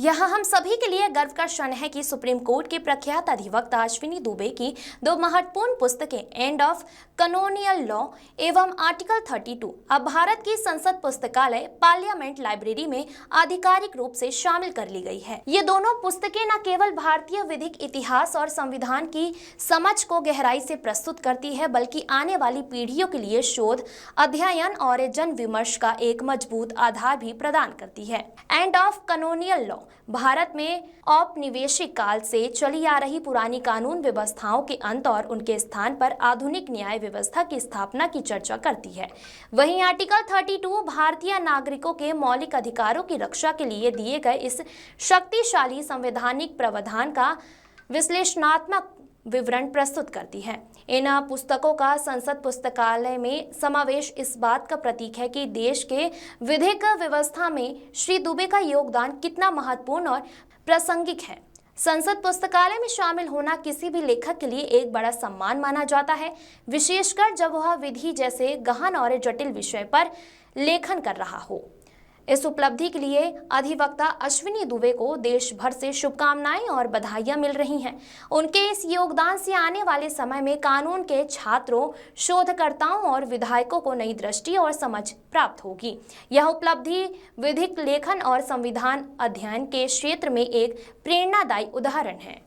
यह हम सभी के लिए गर्व का क्षण है कि सुप्रीम कोर्ट के प्रख्यात अधिवक्ता अश्विनी दुबे की दो महत्वपूर्ण पुस्तकें एंड ऑफ कैनोनियल लॉ एवं आर्टिकल 32 अब भारत की संसद पुस्तकालय पार्लियामेंट लाइब्रेरी में आधिकारिक रूप से शामिल कर ली गई है। ये दोनों पुस्तकें न केवल भारतीय विधिक इतिहास और संविधान की समझ को गहराई से प्रस्तुत करती है, बल्कि आने वाली पीढ़ियों के लिए शोध, अध्ययन और जन विमर्श का एक मजबूत आधार भी प्रदान करती है। एंड ऑफ कैनोनियल लॉ भारत में औपनिवेशिक काल से चली आ रही पुरानी कानून व्यवस्थाओं के अंत और उनके स्थान पर आधुनिक न्याय व्यवस्था की स्थापना की चर्चा करती है। वहीं आर्टिकल 32 भारतीय नागरिकों के मौलिक अधिकारों की रक्षा के लिए दिए गए इस शक्तिशाली संवैधानिक प्रावधान का विश्लेषणात्मक विवरण प्रस्तुत करती है। इन पुस्तकों का संसद पुस्तकालय में समावेश इस बात का प्रतीक है कि देश के विधिक व्यवस्था में श्री दुबे का योगदान कितना महत्वपूर्ण और प्रासंगिक है। संसद पुस्तकालय में शामिल होना किसी भी लेखक के लिए एक बड़ा सम्मान माना जाता है, विशेषकर जब वह विधि जैसे गहन और जटिल विषय पर लेखन कर रहा हो। इस उपलब्धि के लिए अधिवक्ता अश्विनी दुबे को देश भर से शुभकामनाएं और बधाइयां मिल रही हैं। उनके इस योगदान से आने वाले समय में कानून के छात्रों, शोधकर्ताओं और विधायकों को नई दृष्टि और समझ प्राप्त होगी। यह उपलब्धि विधिक लेखन और संविधान अध्ययन के क्षेत्र में एक प्रेरणादायी उदाहरण है।